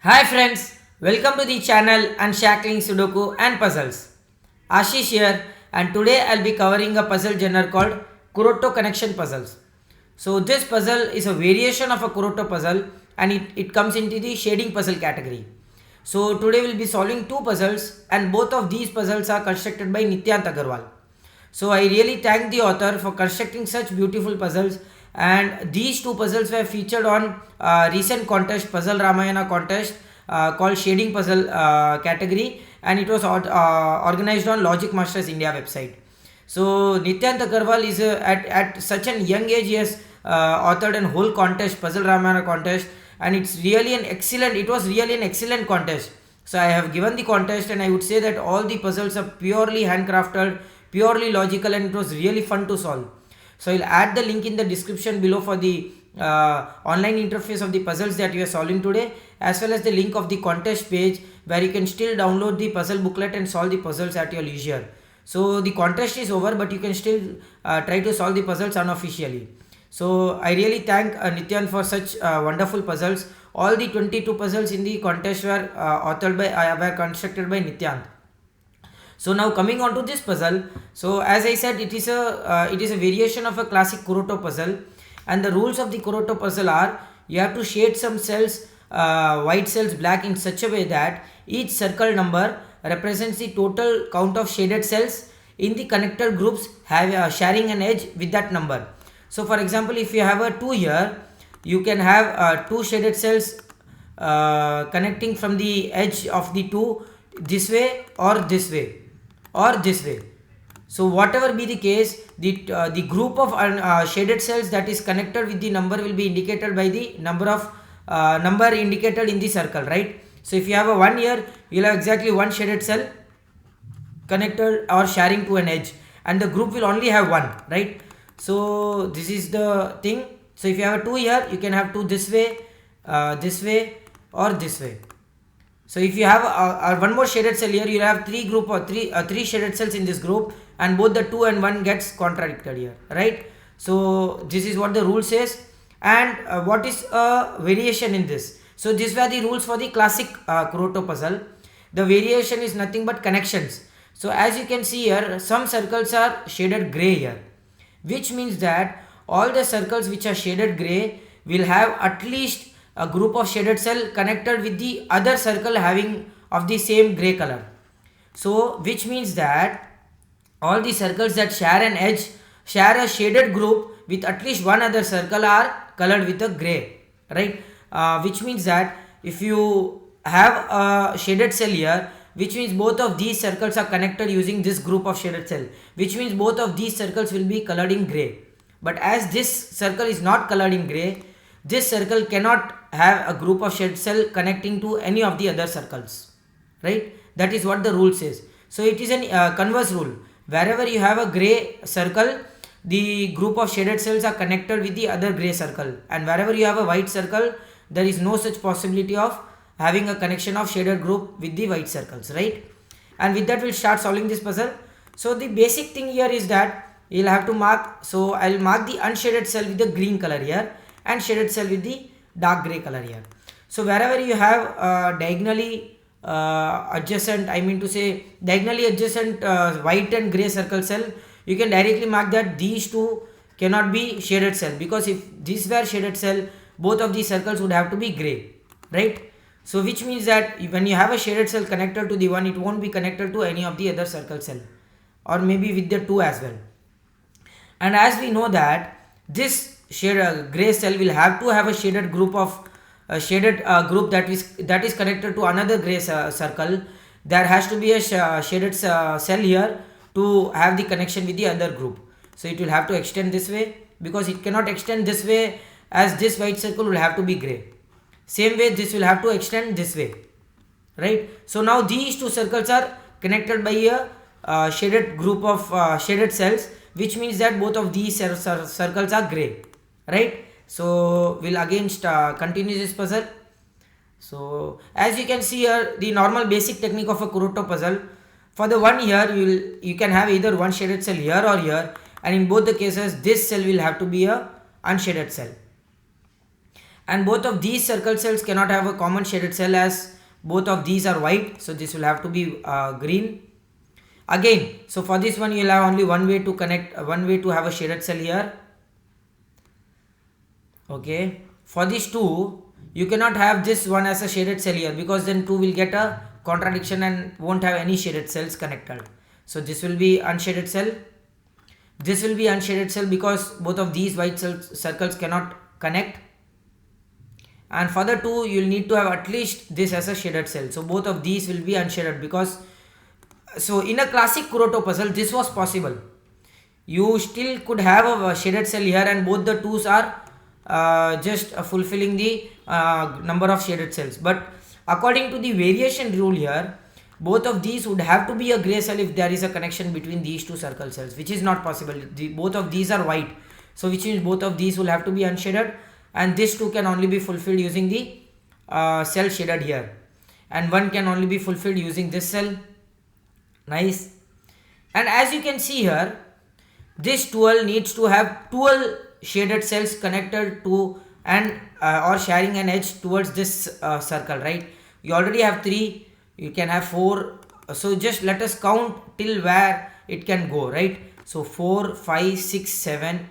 Hi friends, welcome to the channel Unshackling Sudoku and Puzzles. Ashish here, and today I'll be covering a puzzle genre called Kuroto Connection Puzzles. So this puzzle is a variation of a Kuroto puzzle and it comes into the shading puzzle category. So today we'll be solving two puzzles and both of these puzzles are constructed by Nityant Agarwal. So I really thank the author for constructing such beautiful puzzles, and these two puzzles were featured on recent contest, Puzzle Ramayana contest called Shading Puzzle category, and it was organized on Logic Masters India website. So Nityant Agarwal is at such an young age he has authored a whole contest, Puzzle Ramayana contest, and it was really an excellent contest. So I have given the contest and I would say that all the puzzles are purely handcrafted, purely logical, and it was really fun to solve. So I'll add the link in the description below for the online interface of the puzzles that we are solving today, as well as the link of the contest page where you can still download the puzzle booklet and solve the puzzles at your leisure. So the contest is over, but you can still try to solve the puzzles unofficially. So I really thank Nityan for such wonderful puzzles. All the 22 puzzles in the contest were were constructed by Nityant. So now coming on to this puzzle, so as I said, it is a variation of a classic Kuroto puzzle, and the rules of the Kuroto puzzle are you have to shade some cells, white cells black in such a way that each circle number represents the total count of shaded cells in the connected groups sharing an edge with that number. So for example, if you have a 2 here, you can have two shaded cells connecting from the edge of the 2 this way or this way or this way. So whatever be the case, the group of shaded cells that is connected with the number will be indicated by the number indicated in the circle, right? So if you have a 1 here, you'll have exactly one shaded cell connected or sharing to an edge, and the group will only have one, right? So this is the thing. So if you have a 2 here, you can have 2 this way or this way. So if you have one more shaded cell here, you will have three shaded cells in this group, and both the 2 and 1 gets contradicted here, right? So this is what the rule says. And what is a variation in this? So these were the rules for the classic Kuroto puzzle. The variation is nothing but connections. So as you can see here, some circles are shaded gray here, which means that all the circles which are shaded gray will have at least a group of shaded cell connected with the other circle having of the same gray color. So which means that all the circles that share an edge share a shaded group with at least one other circle are colored with a gray, right? Which means that if you have a shaded cell here, which means both of these circles are connected using this group of shaded cell, which means both of these circles will be colored in gray. But as this circle is not colored in gray, this circle cannot have a group of shaded cell connecting to any of the other circles, right? That is what the rule says. So it is a converse rule. Wherever you have a gray circle, the group of shaded cells are connected with the other gray circle, and wherever you have a white circle, there is no such possibility of having a connection of shaded group with the white circles, right? And with that, we'll start solving this puzzle. So the basic thing here is that you'll have to mark. So I'll mark the unshaded cell with the green color here and shaded cell with the dark gray color here. So wherever you have diagonally adjacent, diagonally adjacent white and gray circle cell, you can directly mark that these two cannot be shaded cell, because if these were shaded cell, both of these circles would have to be gray, right? So which means that when you have a shaded cell connected to the one, it won't be connected to any of the other circle cell, or maybe with the 2 as well. And as we know that this gray cell will have to have a shaded group that is connected to another gray circle, there has to be a shaded cell here to have the connection with the other group. So it will have to extend this way, because it cannot extend this way, as this white circle will have to be gray. Same way this will have to extend this way, right? So now these two circles are connected by a shaded group of shaded cells, which means that both of these circles are gray, right? So we'll again continue this puzzle. So as you can see here, the normal basic technique of a Kuroto puzzle, for the one here, you can have either one shaded cell here or here, and in both the cases this cell will have to be a unshaded cell. and both of these circle cells cannot have a common shaded cell as both of these are white, so this will have to be green. Again, so for this one you will have only one way to connect, one way to have a shaded cell here. Okay, for this 2 you cannot have this one as a shaded cell here, because then 2 will get a contradiction and won't have any shaded cells connected. So this will be unshaded cell, this will be unshaded cell because both of these white circles cannot connect. And for the 2 you will need to have at least this as a shaded cell, so both of these will be unshaded. Because so in a classic Kuroto puzzle this was possible, you still could have a shaded cell here and both the 2's are just fulfilling the number of shaded cells. But according to the variation rule here, both of these would have to be a gray cell if there is a connection between these 2 circle cells, which is not possible. Both of these are white, so which means both of these will have to be unshaded, and this 2 can only be fulfilled using the cell shaded here, and one can only be fulfilled using this cell. Nice. And as you can see here, this 12 needs to have 12 shaded cells connected to and or sharing an edge towards this circle, right? You already have 3, you can have 4, so just let us count till where it can go, right? So 4, 5, 6, 7,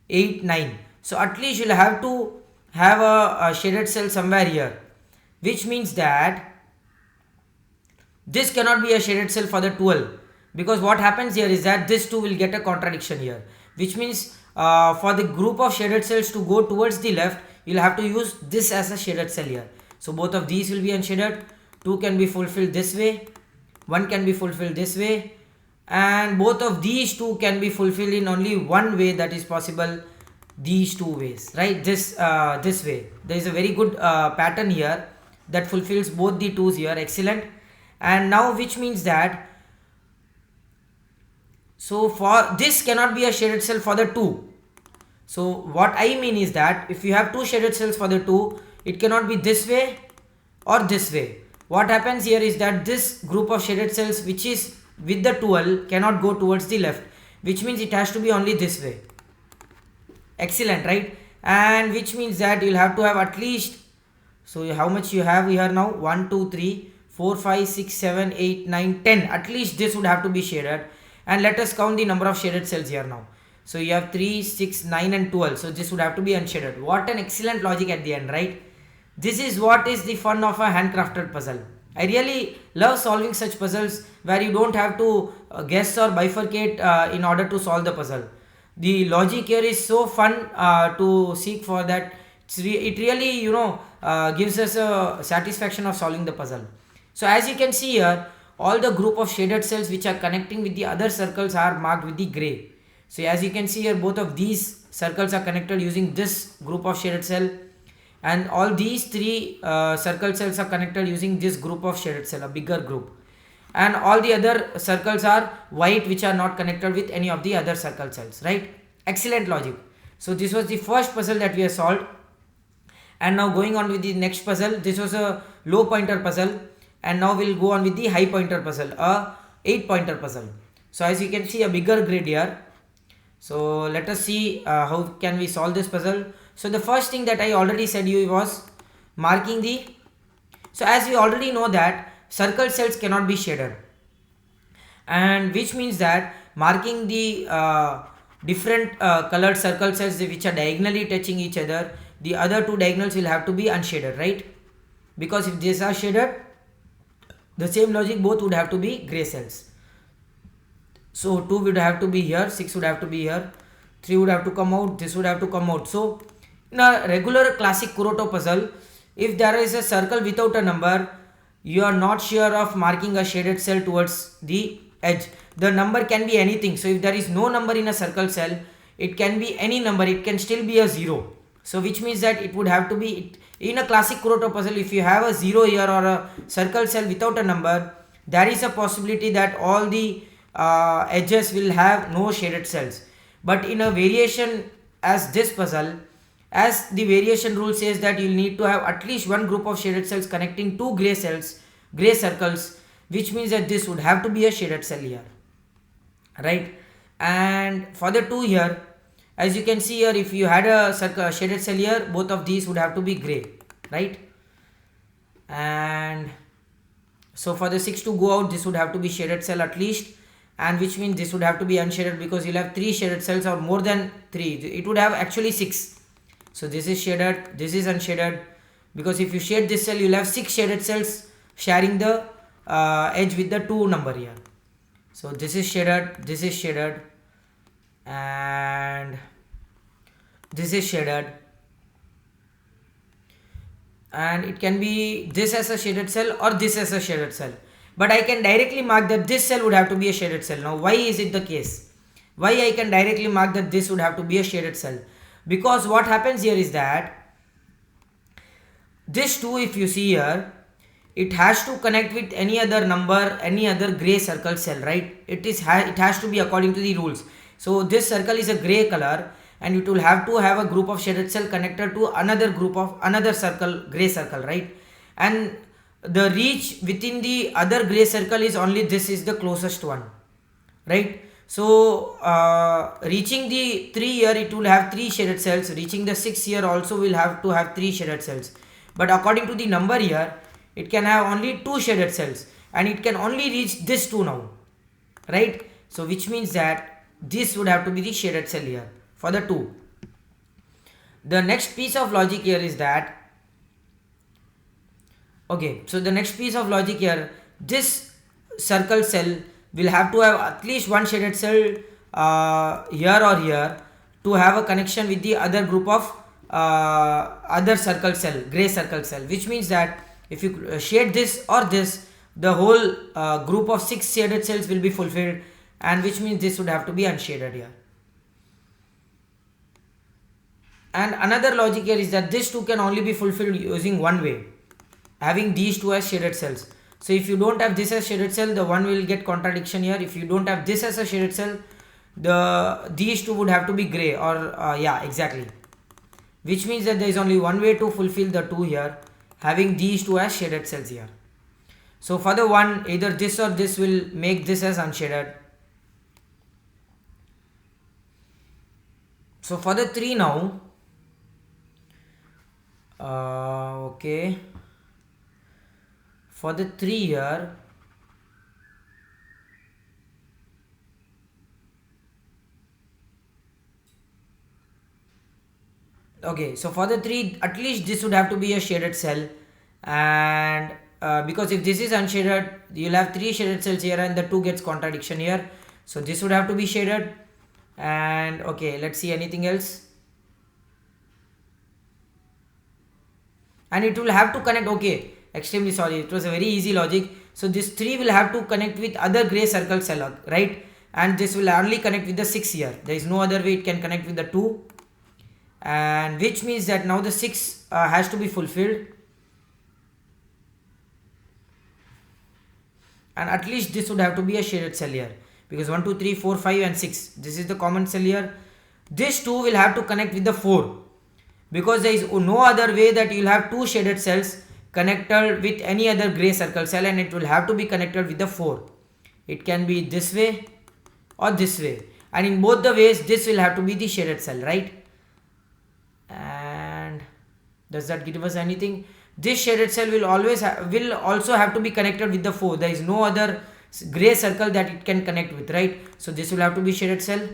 8, 9. So at least you'll have to have a shaded cell somewhere here, which means that this cannot be a shaded cell for the 12, because what happens here is that this 2 will get a contradiction here, which means for the group of shaded cells to go towards the left, you'll have to use this as a shaded cell here. So both of these will be unshaded, 2 can be fulfilled this way, 1 can be fulfilled this way, and both of these 2 can be fulfilled in only one way, that is possible, these 2 ways, right? This way. There is a very good pattern here that fulfills both the 2's here. Excellent. And now which means that, so for this cannot be a shaded cell for the 2. So what I mean is that if you have 2 shaded cells for the 2, it cannot be this way or this way. What happens here is that this group of shaded cells which is with the 12 cannot go towards the left, which means it has to be only this way. Excellent, right? And which means that you'll have to have at least, so how much you have here now? 1, 2, 3, 4, 5, 6, 7, 8, 9, 10. At least this would have to be shaded. And let us count the number of shaded cells here now. So you have 3, 6, 9 and 12. So this would have to be unshaded. What an excellent logic at the end, right? This is what is the fun of a handcrafted puzzle. I really love solving such puzzles where you don't have to guess or bifurcate in order to solve the puzzle. The logic here is so fun to seek for that. It really, gives us a satisfaction of solving the puzzle. So as you can see here, all the group of shaded cells which are connecting with the other circles are marked with the gray. So as you can see here, both of these circles are connected using this group of shaded cell, and all these 3 circle cells are connected using this group of shaded cell, a bigger group, and all the other circles are white which are not connected with any of the other circle cells, right? Excellent logic. So this was the first puzzle that we have solved, and now going on with the next puzzle. This was a low pointer puzzle, and now we'll go on with the high pointer puzzle, a 8 pointer puzzle. So as you can see, a bigger grid here. So let us see how can we solve this puzzle. So the first thing that I already said you was marking the, so as we already know that circle cells cannot be shaded, and which means that marking the different colored circle cells which are diagonally touching each other, the other 2 diagonals will have to be unshaded, right? Because if these are shaded, the same logic, both would have to be gray cells. So 2 would have to be here, 6 would have to be here, 3 would have to come out, this would have to come out. So in a regular classic Kuroto puzzle, if there is a circle without a number, you are not sure of marking a shaded cell towards the edge. The number can be anything. So if there is no number in a circle cell, it can be any number, it can still be a 0. So which means that it would have to be, in a classic Kuroto puzzle, if you have a 0 here or a circle cell without a number, there is a possibility that all the edges will have no shaded cells. But in a variation as this puzzle, as the variation rule says that you'll need to have at least one group of shaded cells connecting 2 gray cells, gray circles, which means that this would have to be a shaded cell here, right? And for the 2 here, As you can see here, if you had a shaded cell here, both of these would have to be gray, right? And so for the 6 to go out, this would have to be shaded cell at least, and which means this would have to be unshaded, because you'll have 3 shaded cells or more than 3. It would have actually 6. So this is shaded, this is unshaded, because if you shade this cell, you'll have 6 shaded cells sharing the edge with the 2 number here. So this is shaded, and this is shaded, and it can be this as a shaded cell or this as a shaded cell, but I can directly mark that this cell would have to be a shaded cell. Now why is it the case? Why I can directly mark that this would have to be a shaded cell? Because what happens here is that this 2, if you see here, it has to connect with any other number, any other gray circle cell, right? It has to be according to the rules. So this circle is a gray color, and it will have to have a group of shaded cell connected to another group of another circle, gray circle, right? And the reach within the other gray circle is only this is the closest one, right? So reaching the 3 here, it will have 3 shaded cells. Reaching the 6 here also will have to have 3 shaded cells. But according to the number here, it can have only 2 shaded cells, and it can only reach this 2 now, right? So which means that this would have to be the shaded cell here for the 2. The next piece of logic here is that, okay, so the next piece of logic here, this circle cell will have to have at least 1 shaded cell here or here to have a connection with the other group of other circle cell, gray circle cell, which means that if you shade this or this, the whole group of 6 shaded cells will be fulfilled, and which means this would have to be unshaded here. And another logic here is that this 2 can only be fulfilled using one way, having these 2 as shaded cells. So if you don't have this as shaded cell, the one will get contradiction here. If you don't have this as a shaded cell, these 2 would have to be gray, or yeah, exactly. Which means that there is only one way to fulfill the 2 here, having these 2 as shaded cells here. So for the 1, either this or this will make this as unshaded. So for the 3 now, okay, for the 3 here, okay, so for the 3, at least this would have to be a shaded cell, and because if this is unshaded, you'll have 3 shaded cells here, and the 2 gets contradiction here. So this would have to be shaded. And okay, let's see anything else. And it will have to connect, okay, extremely sorry, it was a very easy logic. So this 3 will have to connect with other gray circle cell, right? And this will only connect with the 6 here. There is no other way it can connect with the 2, and which means that now the 6 has to be fulfilled, and at least this would have to be a shaded cell here, because 1 2 3 4 5 and 6, this is the common cell here. This 2 will have to connect with the 4, because there is no other way that you will have 2 shaded cells connected with any other gray circle cell, and it will have to be connected with the 4. It can be this way or this way, and in both the ways this will have to be the shaded cell, right? And does that give us anything? This shaded cell will also have to be connected with the 4. There is no other gray circle that it can connect with, right? So this will have to be shaded cell,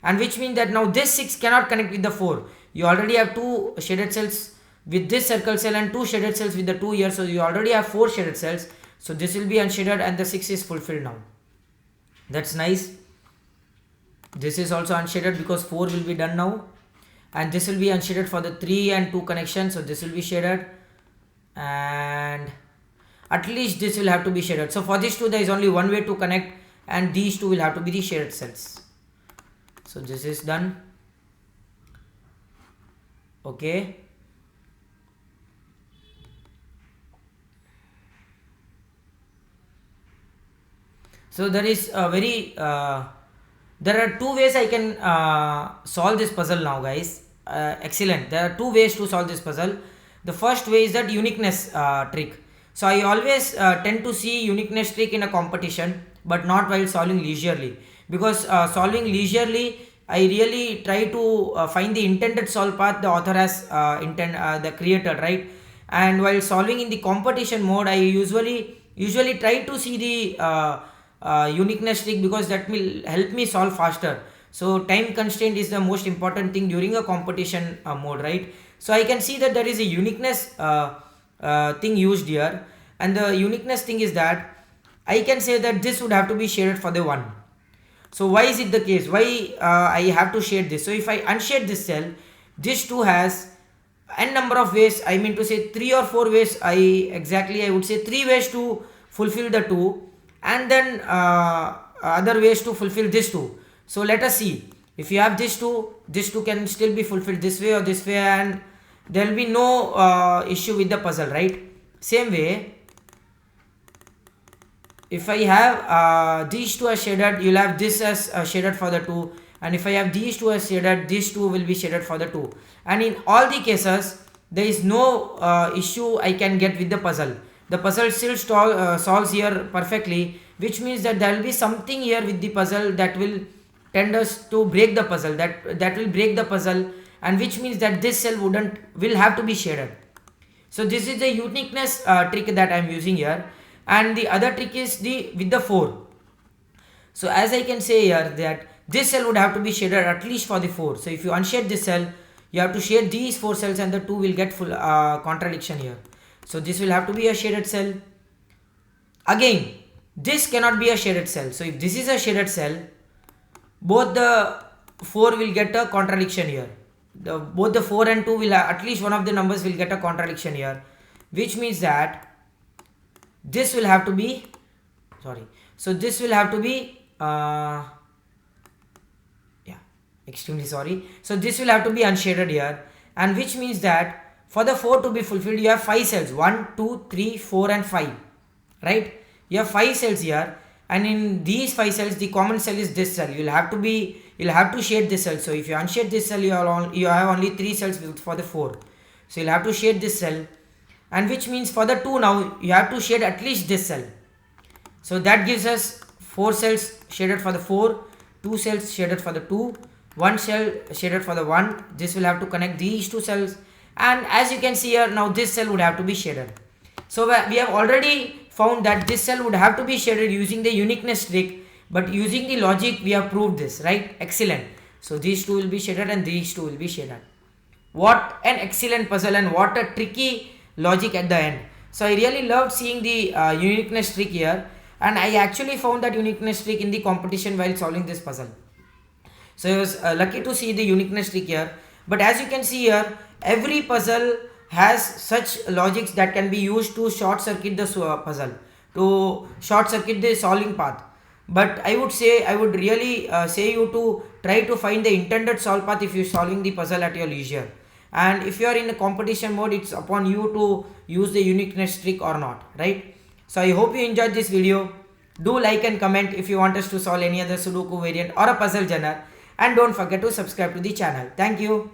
and which means that now this 6 cannot connect with the 4. You already have 2 shaded cells with this circle cell and 2 shaded cells with the 2 here, so you already have 4 shaded cells. So this will be unshaded, and the 6 is fulfilled now. That's nice. This is also unshaded because 4 will be done now, and this will be unshaded for the 3 and 2 connection. So this will be shaded, and at least this will have to be shaded. So for this 2 there is only one way to connect, and these 2 will have to be the shaded cells. So this is done. Okay, so there is a very there are 2 ways I can solve this puzzle now, guys. Excellent, there are 2 ways to solve this puzzle. The first way is that uniqueness trick. So I always tend to see uniqueness trick in a competition, but not while solving leisurely, because solving leisurely I really try to find the intended solve path the author has the creator, right? And while solving in the competition mode, I usually try to see the uniqueness trick, because that will help me solve faster. So time constraint is the most important thing during a competition mode, right? So I can see that there is a uniqueness thing used here, and the uniqueness thing is that I can say that this would have to be shaded for the 1. So why is it the case? Why I have to shade this? So if I unshade this cell, this 2 has n number of ways. I mean to say 3 or 4 ways. I would say 3 ways to fulfill the 2, and then other ways to fulfill this 2. So let us see. If you have this 2 can still be fulfilled this way or this way, and there will be no issue with the puzzle, right? Same way, if I have these 2 as shaded, you'll have this as shaded for the 2, and if I have these 2 as shaded, these 2 will be shaded for the 2, and in all the cases there is no issue I can get with the puzzle. The puzzle still solves here perfectly, which means that there will be something here with the puzzle that will tend us to break the puzzle, that will break the puzzle, and which means that this cell will have to be shaded. So this is the uniqueness trick that I am using here. And the other trick is with the 4. So as I can say here that this cell would have to be shaded at least for the 4. So if you unshade this cell, you have to shade these 4 cells, and the 2 will get full contradiction here. So this will have to be a shaded cell. Again, this cannot be a shaded cell. So if this is a shaded cell, both the 4 will get a contradiction here. Both the 4 and 2 will at least one of the numbers will get a contradiction here, which means that this will have to be this will have to be extremely sorry. So this will have to be unshaded here, and which means that for the 4 to be fulfilled, you have 5 cells, 1 2 3 4 and 5, right? You have 5 cells here, and in these 5 cells the common cell is this cell. You'll have to shade this cell. So if you unshade this cell, you have only 3 cells for the 4, so you'll have to shade this cell, and which means for the 2 now you have to shade at least this cell. So that gives us 4 cells shaded for the 4, 2 cells shaded for the 2, 1 cell shaded for the 1. This will have to connect these 2 cells, and as you can see here, now this cell would have to be shaded. So we have already found that this cell would have to be shaded using the uniqueness trick, but using the logic we have proved this, right? Excellent. So these 2 will be shaded and these 2 will be shaded. What an excellent puzzle, and what a tricky logic at the end. So I really loved seeing the uniqueness trick here, and I actually found that uniqueness trick in the competition while solving this puzzle. So I was lucky to see the uniqueness trick here. But as you can see here, every puzzle has such logics that can be used to short circuit the puzzle, to short circuit the solving path. But I would really say you to try to find the intended solve path if you are solving the puzzle at your leisure. And if you are in a competition mode, it's upon you to use the uniqueness trick or not, right? So I hope you enjoyed this video. Do like and comment if you want us to solve any other Sudoku variant or a puzzle genre, and don't forget to subscribe to the channel. Thank you.